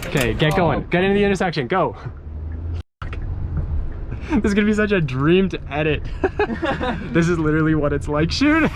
Okay, get going. Get into the intersection. Go. This is gonna be such a dream to edit. This is literally what it's like shooting.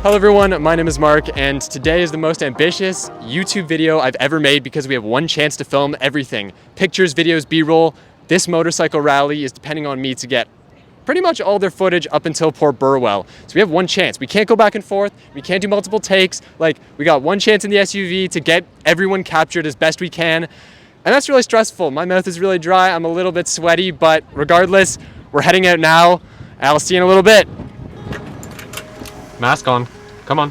Hello everyone, my name is Mark, and today is the most ambitious YouTube video I've ever made because we have one chance to film everything. Pictures, videos, B-roll. This motorcycle rally is depending on me to get pretty much all their footage up until Port Burwell. So we have one chance. We can't go back and forth. We can't do multiple takes. Like, we got one chance in the SUV to get everyone captured as best we can. And that's really stressful. My mouth is really dry. I'm a little bit sweaty, but regardless, we're heading out now. I'll see you in a little bit. Mask on. Come on.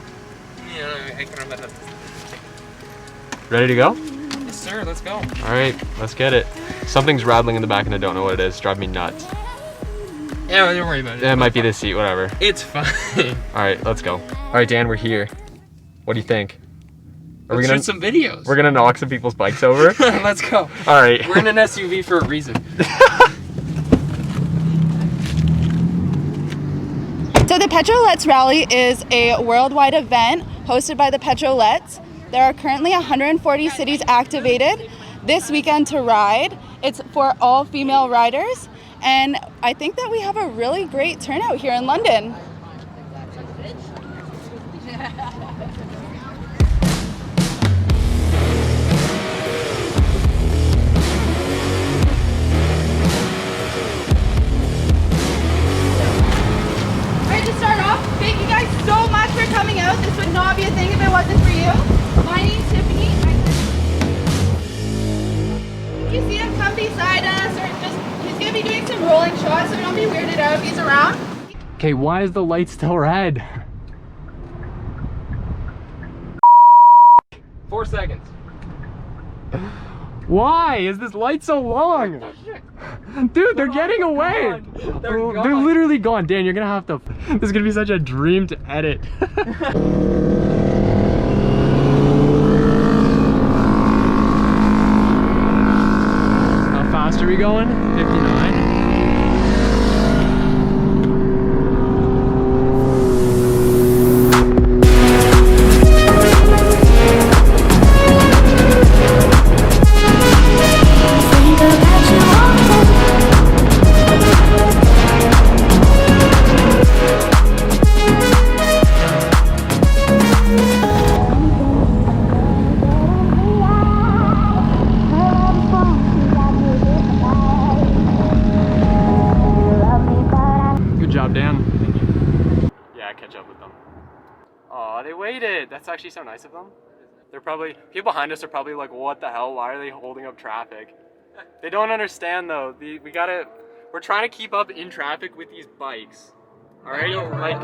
Ready to go? Yes, sir. Let's go. All right, let's get it. Something's rattling in the back and I don't know what it is. It's driving me nuts. Yeah, don't worry about it. It might be the seat, whatever. It's fine. All right, let's go. All right, Dan, we're here. What do you think? Are we Let's gonna shoot some videos. We're gonna knock some people's bikes over? Let's go. All right. We're in an SUV for a reason. So the Petrollettes Rally is a worldwide event hosted by the Petrolletes. There are currently 140 cities activated this weekend to ride. It's for all female riders, and I think that we have a really great turnout here in London. Thank you guys so much for coming out. This would not be a thing if it wasn't for you. My name's Tiffany. If you see him come beside us, or he's going to be doing some rolling shots, so don't be weirded out if he's around. Okay, why is the light still red? 4 seconds. Why is this light so long? Dude, they're getting away. They're gone. They're literally gone. Dan, you're gonna have to. This is gonna be such a dream to edit. How fast are we going? 59. They waited. That's actually so nice of them. They're probably, people behind us are probably like, what the hell? Why are they holding up traffic? They don't understand though. We're trying to keep up in traffic with these bikes. All right, like,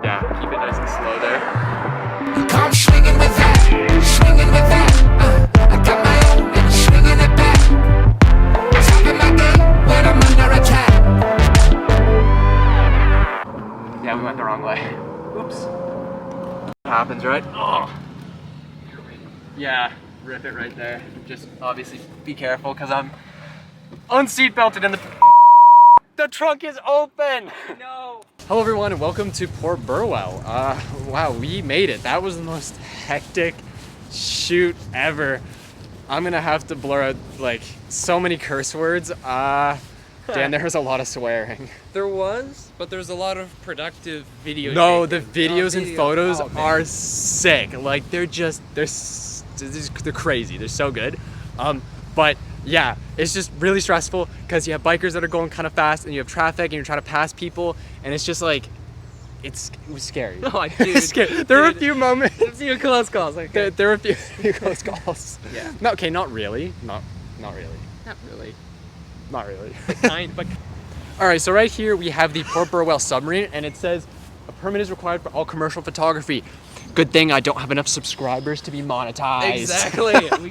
yeah, keep it nice and slow there. I'm swinging with that, swinging with that. I got my own and I'm swinging it back. Top of my game when I'm under attack. Yeah, we went the wrong way. Oops. Happens, right? Oh. Yeah, rip it right there. Just obviously be careful because I'm unseatbelted and the trunk is open. No. Hello everyone and welcome to Port Burwell. Wow, we made it. That was the most hectic shoot ever. I'm gonna have to blur out like so many curse words. Dan, there was a lot of swearing. There was, but there's a lot of productive video. No, the videos and photos are are sick. Like they're crazy. They're so good. But yeah, it's just really stressful because you have bikers that are going kind of fast and you have traffic and you're trying to pass people and it's just like, it was scary. Oh, dude, scary. There were a few moments. I've seen a close calls. Like there were a few close calls. Yeah. No, okay, not really. Not really. Not really. Not really. Kind, but. All right, so right here we have the Port Burwell submarine, and it says A permit is required for all commercial photography. Good thing I don't have enough subscribers to be monetized. Exactly. We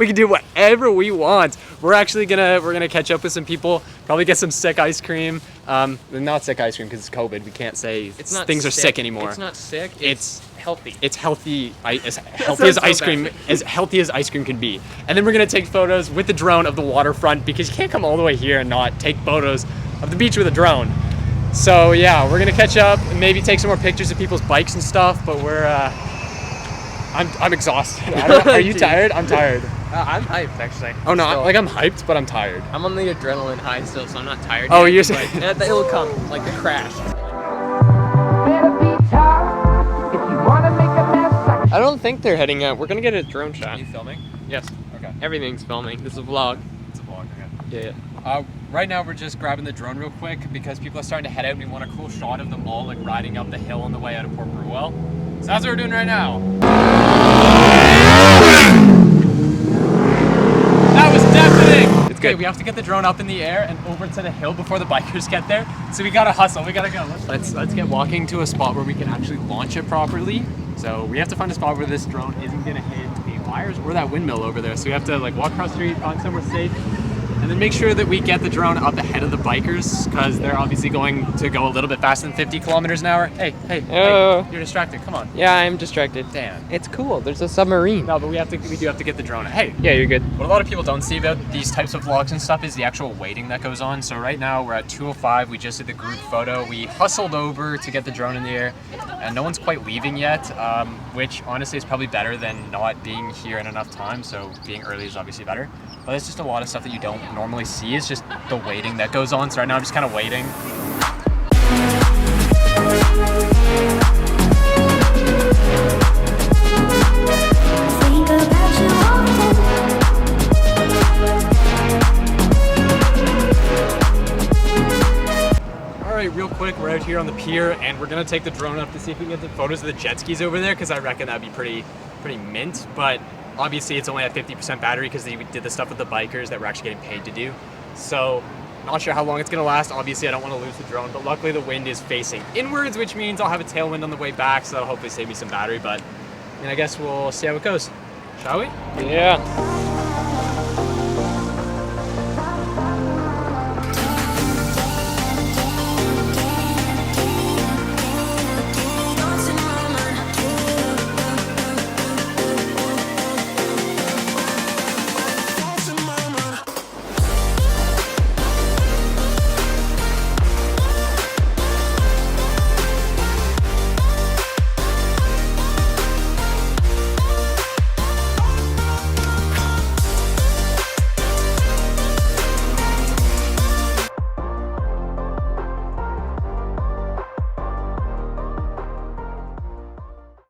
can do whatever we want. We're gonna catch up with some people. Probably get some sick ice cream. Not sick ice cream because it's COVID. We can't say things are sick anymore. It's not sick. It's healthy. It's healthy. As healthy as ice cream. As healthy as ice cream can be. And then we're gonna take photos with the drone of the waterfront because you can't come all the way here and not take photos of the beach with a drone. So yeah, we're gonna catch up and maybe take some more pictures of people's bikes and stuff. But I'm exhausted. Are you tired? I'm tired. I'm hyped actually. Oh no, I'm hyped, but I'm tired. I'm on the adrenaline high still, so I'm not tired. Oh, yet, you're saying it'll come like the crash. Better be tough if you wanna make a mess. I don't think they're heading out. We're gonna get a drone shot. Are you filming? Yes. Okay. Everything's filming. This is a vlog. It's a vlog. Okay. Yeah. Right now we're just grabbing the drone real quick because people are starting to head out and we want a cool shot of them all like riding up the hill on the way out of Port Burwell. So that's what we're doing right now. That was deafening! It's good. We have to get the drone up in the air and over to the hill before the bikers get there. So we gotta hustle, we gotta go. Let's get walking to a spot where we can actually launch it properly. So we have to find a spot where this drone isn't gonna hit the wires or that windmill over there. So we have to like walk across the street, find somewhere safe. And then make sure that we get the drone up ahead of the bikers because they're obviously going to go a little bit faster than 50 kilometers an hour. Hey, you're distracted. Come on. Yeah, I'm distracted. Damn. It's cool. There's a submarine. No, but we do have to get the drone. Hey. Yeah, you're good. What a lot of people don't see about these types of vlogs and stuff is the actual waiting that goes on. So right now we're at 2:05. We just did the group photo. We hustled over to get the drone in the air, and no one's quite leaving yet, which honestly is probably better than not being here in enough time. So being early is obviously better. But there's just a lot of stuff that you don't normally see. It's just the waiting that goes on. So right now I'm just kind of waiting. All right, real quick, we're out here on the pier and we're gonna take the drone up to see if we can get the photos of the jet skis over there because I reckon that'd be pretty mint. But obviously it's only at 50% battery because we did the stuff with the bikers that we're actually getting paid to do. So not sure how long it's gonna last. Obviously I don't want to lose the drone, but luckily the wind is facing inwards, which means I'll have a tailwind on the way back, so that'll hopefully save me some battery. But I guess we'll see how it goes. Shall we? Yeah.